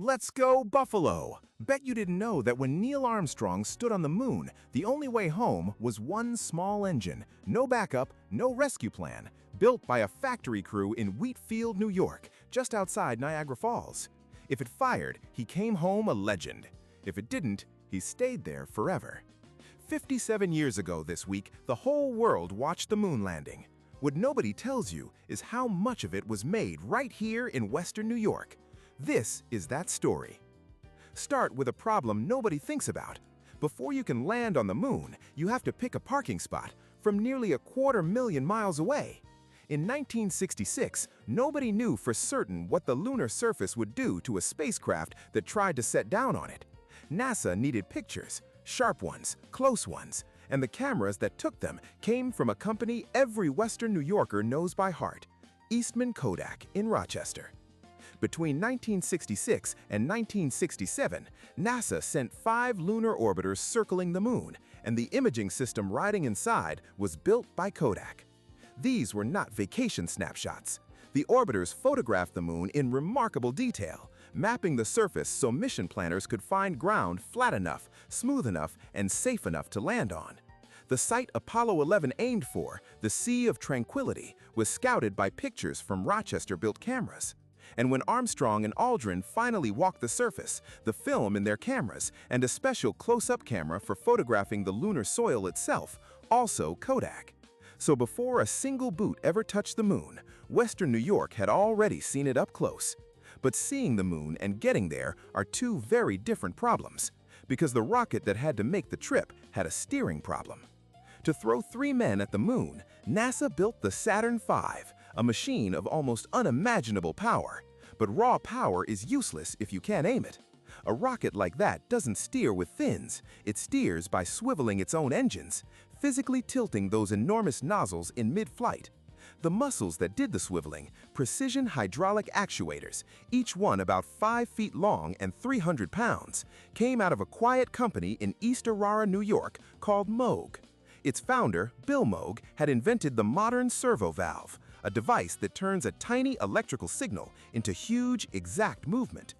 Let's go, Buffalo! Bet you didn't know that when Neil Armstrong stood on the moon, the only way home was one small engine, no backup, no rescue plan, built by a factory crew in Wheatfield, New York, just outside Niagara Falls. If it fired, he came home a legend. If it didn't, he stayed there forever. 57 years ago this week, the whole world watched the moon landing. What nobody tells you is how much of it was made right here in Western New York. This is that story. Start with a problem nobody thinks about. Before you can land on the moon, you have to pick a parking spot from nearly 250,000 miles away. In 1966, nobody knew for certain what the lunar surface would do to a spacecraft that tried to set down on it. NASA needed pictures, sharp ones, close ones, and the cameras that took them came from a company every Western New Yorker knows by heart, Eastman Kodak in Rochester. Between 1966 and 1967, NASA sent 5 lunar orbiters circling the moon, and the imaging system riding inside was built by Kodak. These were not vacation snapshots. The orbiters photographed the moon in remarkable detail, mapping the surface so mission planners could find ground flat enough, smooth enough, and safe enough to land on. The site Apollo 11 aimed for, the Sea of Tranquility, was scouted by pictures from Rochester-built cameras. And when Armstrong and Aldrin finally walked the surface, the film in their cameras, and a special close-up camera for photographing the lunar soil itself, also Kodak. So before a single boot ever touched the moon, Western New York had already seen it up close. But seeing the moon and getting there are two very different problems, because the rocket that had to make the trip had a steering problem. To throw 3 men at the moon, NASA built the Saturn V, a machine of almost unimaginable power. But raw power is useless if you can't aim it. A rocket like that doesn't steer with fins, it steers by swiveling its own engines, physically tilting those enormous nozzles in mid-flight. The muscles that did the swiveling, precision hydraulic actuators, each one about 5 feet long and 300 pounds, came out of a quiet company in East Aurora, New York called Moog. Its founder, Bill Moog, had invented the modern servo valve, a device that turns a tiny electrical signal into huge, exact movement.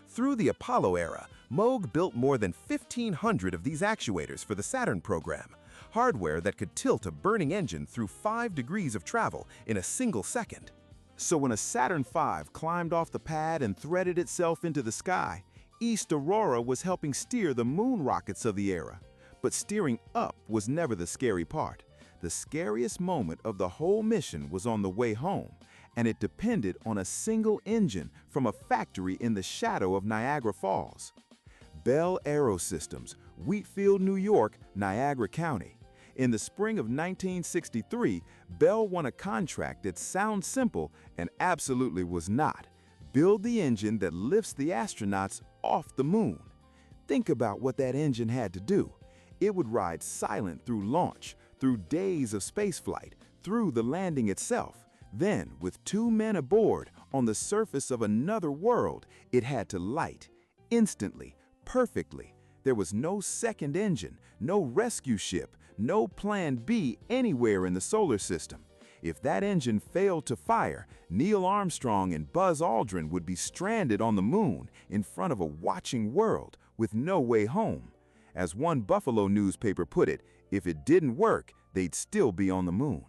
Through the Apollo era, Moog built more than 1,500 of these actuators for the Saturn program, hardware that could tilt a burning engine through 5 degrees of travel in a single second. So when a Saturn V climbed off the pad and threaded itself into the sky, East Aurora was helping steer the moon rockets of the era. But steering up was never the scary part. The scariest moment of the whole mission was on the way home, and it depended on a single engine from a factory in the shadow of Niagara Falls. Bell Aerosystems, Wheatfield, New York, Niagara County. In the spring of 1963, Bell won a contract that sounds simple and absolutely was not. Build the engine that lifts the astronauts off the moon. Think about what that engine had to do. It would ride silent through launch, through days of spaceflight, through the landing itself. Then, with 2 men aboard, on the surface of another world, it had to light. Instantly, perfectly. There was no second engine, no rescue ship, no plan B anywhere in the solar system. If that engine failed to fire, Neil Armstrong and Buzz Aldrin would be stranded on the moon in front of a watching world with no way home. As one Buffalo newspaper put it, if it didn't work, they'd still be on the moon.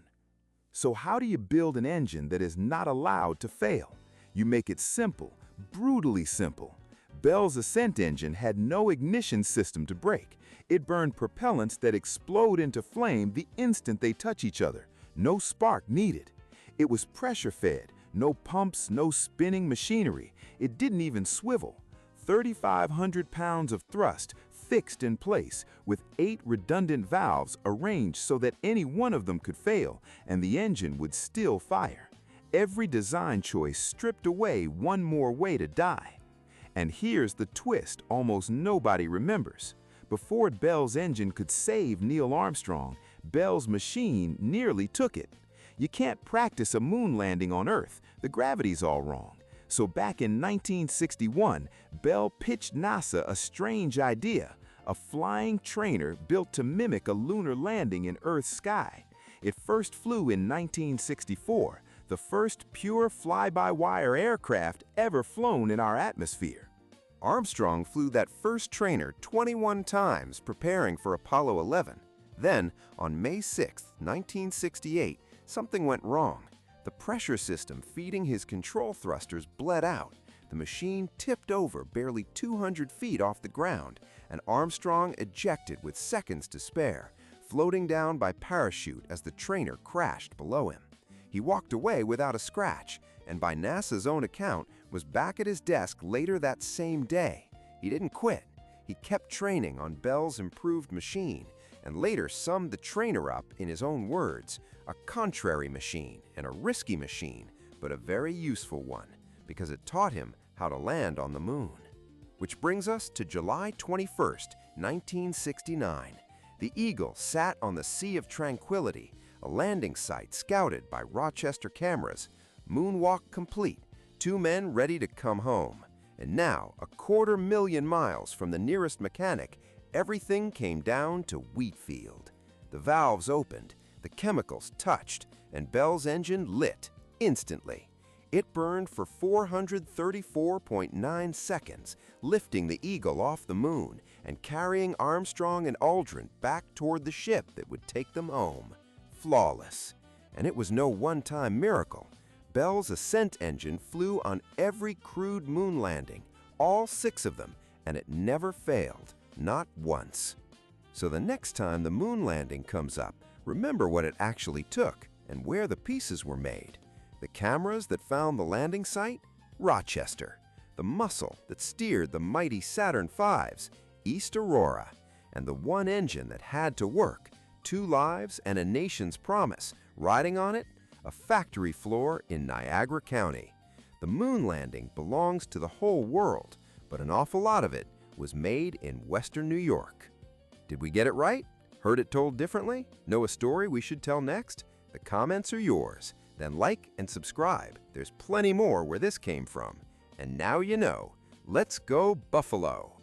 So how do you build an engine that is not allowed to fail? You make it simple, brutally simple. Bell's Ascent engine had no ignition system to break. It burned propellants that explode into flame the instant they touch each other. No spark needed. It was pressure-fed, no pumps, no spinning machinery. It didn't even swivel. 3,500 pounds of thrust fixed in place with 8 redundant valves arranged so that any one of them could fail and the engine would still fire. Every design choice stripped away one more way to die. And here's the twist almost nobody remembers. Before Bell's engine could save Neil Armstrong, Bell's machine nearly took it. You can't practice a moon landing on Earth. The gravity's all wrong. So back in 1961, Bell pitched NASA a strange idea, a flying trainer built to mimic a lunar landing in Earth's sky. It first flew in 1964, the first pure fly-by-wire aircraft ever flown in our atmosphere. Armstrong flew that first trainer 21 times preparing for Apollo 11. Then, on May 6, 1968, something went wrong. The pressure system feeding his control thrusters bled out. The machine tipped over barely 200 feet off the ground, and Armstrong ejected with seconds to spare, floating down by parachute as the trainer crashed below him. He walked away without a scratch, and by NASA's own account, was back at his desk later that same day. He didn't quit. He kept training on Bell's improved machine, and later summed the trainer up in his own words, a contrary machine and a risky machine, but a very useful one, because it taught him how to land on the moon. Which brings us to July 21st, 1969. The Eagle sat on the Sea of Tranquility, a landing site scouted by Rochester cameras. Moonwalk complete, 2 men ready to come home. And now, 250,000 miles from the nearest mechanic, everything came down to Wheatfield. The valves opened, the chemicals touched, and Bell's engine lit instantly. It burned for 434.9 seconds, lifting the Eagle off the moon and carrying Armstrong and Aldrin back toward the ship that would take them home. Flawless. And it was no one-time miracle. Bell's ascent engine flew on every crewed moon landing, all 6 of them, and it never failed, not once. So the next time the moon landing comes up, remember what it actually took and where the pieces were made. The cameras that found the landing site? Rochester. The muscle that steered the mighty Saturn V's? East Aurora. And the one engine that had to work, 2 lives and a nation's promise, riding on it? A factory floor in Niagara County. The moon landing belongs to the whole world, but an awful lot of it was made in Western New York. Did we get it right? Heard it told differently? Know a story we should tell next? The comments are yours. Then like and subscribe. There's plenty more where this came from. And now you know. Let's go Buffalo!